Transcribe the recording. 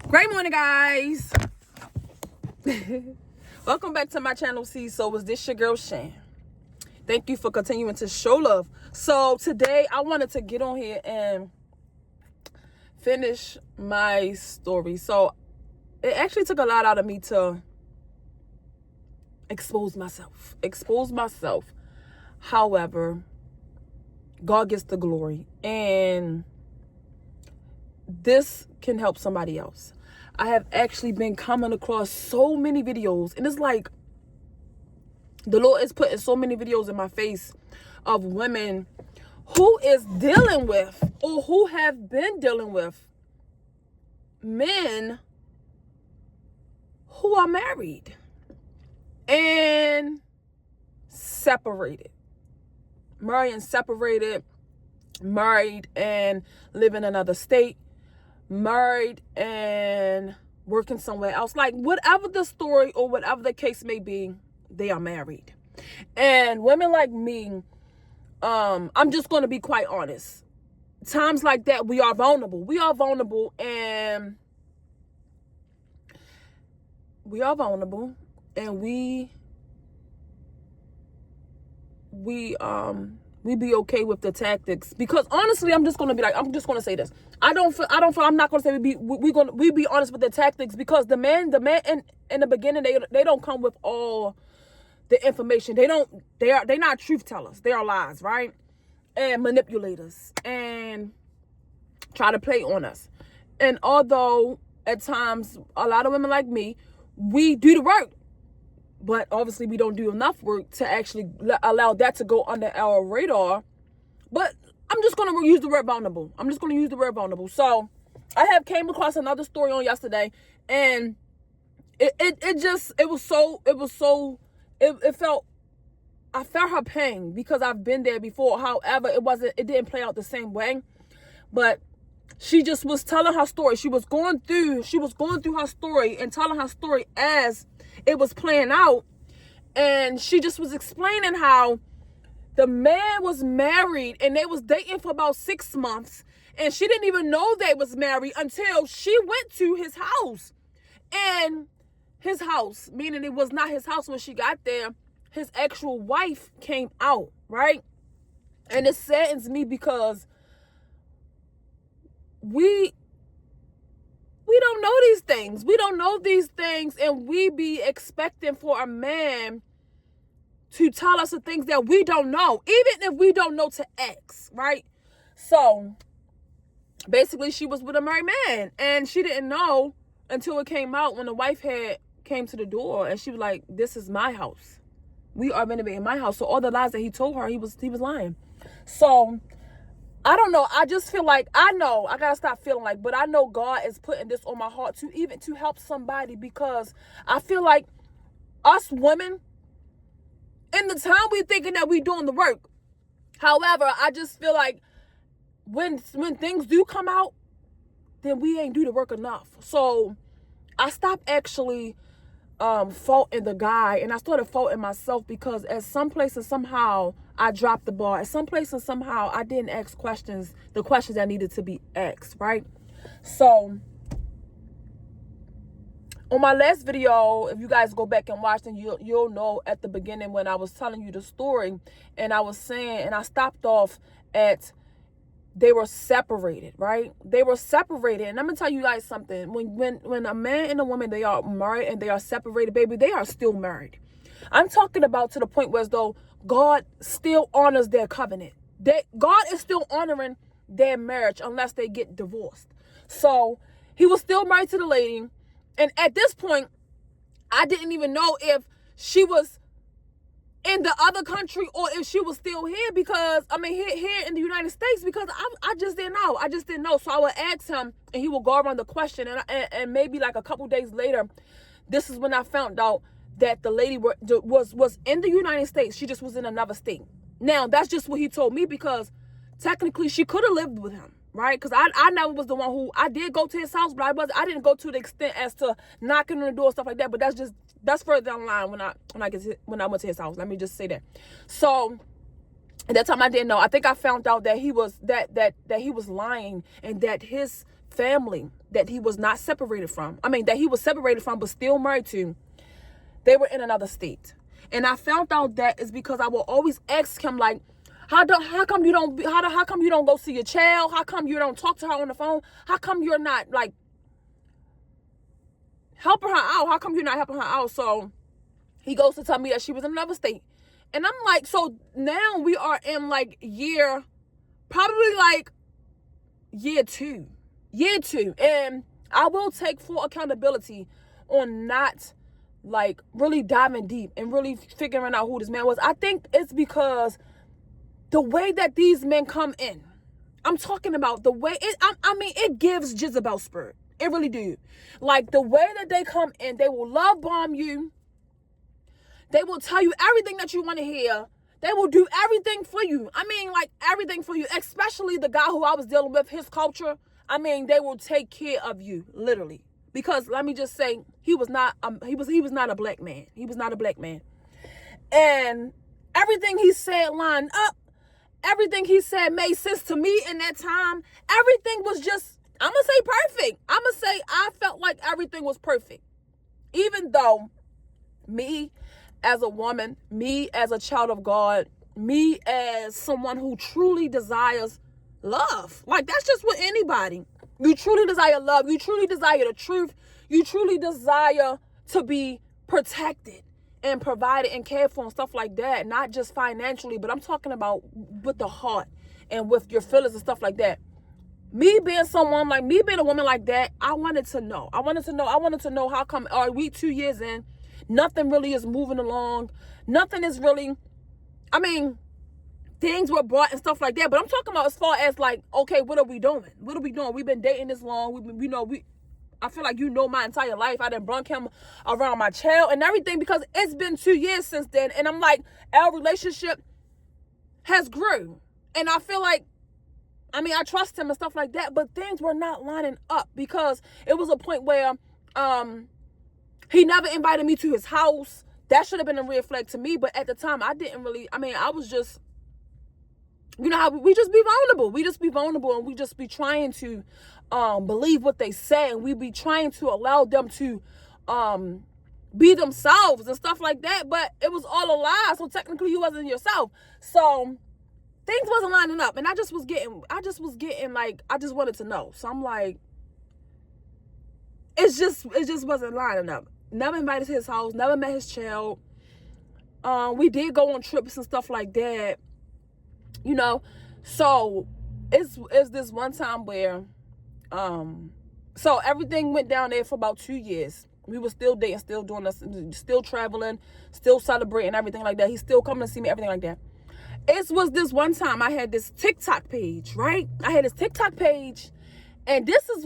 Great morning, guys. Welcome back to my channel. So is this your girl Shan? Thank you for continuing to show love. So today I wanted to get on here and finish my story. So it actually took a lot out of me to expose myself. However, God gets the glory, and this can help somebody else. I have actually been coming across so many videos, and it's like the Lord is putting so many videos in my face of women who is dealing with, or who have been dealing with, men who are married and separated. Married and live in another state, married and working somewhere else. Like, whatever the story or whatever the case may be, they are married. And women like me, I'm just going to be quite honest. Times like that, we are vulnerable. And we be okay with the tactics, because honestly, I'm just gonna say this. I'm not gonna say we be honest with the tactics, because the man in the beginning, they don't come with all the information. They're not truth tellers. They are lies, right? And manipulators, and try to play on us. And although at times a lot of women like me, we do the work, but obviously we don't do enough work to actually allow that to go under our radar. But I'm just going to use the word vulnerable. So I have came across another story on yesterday, and I felt her pain, because I've been there before. However, it didn't play out the same way. But she just was telling her story. She was going through her story and telling her story as it was playing out. And she just was explaining how the man was married and they was dating for about 6 months. And she didn't even know they was married until she went to his house. And his house, meaning it was not his house when she got there, his actual wife came out, right? And it saddens me, because we don't know these things. And we be expecting for a man to tell us the things that we don't know, even if we don't know to ask, right? So basically, she was with a married man, and she didn't know until it came out when the wife came to the door, and she was like, "This is my house. We are renovating my house." So all the lies that he told her, he was lying. So I don't know. I just feel like, I gotta stop feeling like, but I know God is putting this on my heart to help somebody, because I feel like us women, in the time we thinking that we doing the work. However, I just feel like when things do come out, then we ain't do the work enough. So I stopped actually faulting the guy, and I started faulting myself, because at some places somehow I dropped the ball. At some places somehow I didn't ask the questions that needed to be asked, right? So on my last video, if you guys go back and watch, then you'll know at the beginning when I was telling you the story, and I was saying, and I stopped off at, they were separated, right? They were separated. And I'm gonna tell you guys something. When a man and a woman, they are married and they are separated, baby, they are still married. I'm talking about to the point where, as though God still honors their covenant. God is still honoring their marriage unless they get divorced. So he was still married to the lady. And at this point, I didn't even know if she was in the other country or if she was still here, because here in the United States, because I just didn't know. So I would ask him, and he would go around the question, and maybe like a couple days later, this is when I found out that the lady was in the United States. She just was in another state. Now that's just what he told me, because technically she could have lived with him, right? Because I never was the one who, I did go to his house, but I didn't go to the extent as to knocking on the door, stuff like that. But that's further down the line when I went to his house. Let me just say that. So at that time I didn't know. I think I found out that he was that he was lying, and that his family that he was not separated from. I mean, that he was separated from, but still married to. They were in another state. And I found out that is because I will always ask him, like, how come you don't go see your child? How come you don't talk to her on the phone? How come you're not, like, helping her out? How come you're not helping her out? So he goes to tell me that she was in another state. And I'm like, so now we are in, like, year 2. And I will take full accountability on not, like, really diving deep and really figuring out who this man was. I think it's because the way that these men come in, I'm talking about the way, it gives Jezebel spirit. It really do. Like, the way that they come in, they will love bomb you. They will tell you everything that you want to hear. They will do everything for you. I mean, like, everything for you, especially the guy who I was dealing with, his culture. I mean, they will take care of you, literally. Because let me just say, he was not a black man. He was not a black man. And everything he said lined up. Everything he said made sense to me in that time. Everything was just, I'm going to say perfect. I'm going to say I felt like everything was perfect. Even though me as a woman, me as a child of God, me as someone who truly desires love. Like, that's just with anybody. You truly desire love. You truly desire the truth. You truly desire to be protected and provided and cared for and stuff like that. Not just financially, but I'm talking about with the heart and with your feelings and stuff like that. Me being a woman like that, I wanted to know how come, are we 2 years in? Nothing really is moving along. Nothing is really, I mean, things were brought and stuff like that. But I'm talking about as far as, like, okay, what are we doing? What are we doing? We've been dating this long. I feel like my entire life. I done brung him around my child and everything because it's been 2 years since then. And I'm like, our relationship has grew. And I feel like, I mean, I trust him and stuff like that. But things were not lining up because it was a point where he never invited me to his house. That should have been a red flag to me. But at the time, I was just, you know how we just be vulnerable. We just be vulnerable and we just be trying to believe what they say. And we be trying to allow them to be themselves and stuff like that. But it was all a lie. So technically you wasn't yourself. So things wasn't lining up. And I just was getting like, I just wanted to know. So I'm like, it just wasn't lining up. Never invited to his house. Never met his child. We did go on trips and stuff like that. You know, so it's this one time where, so everything went down there for about 2 years. We were still dating, still doing this, still traveling, still celebrating, everything like that. He's still coming to see me, everything like that. It was this one time I had this TikTok page, right? I had this TikTok page, and this is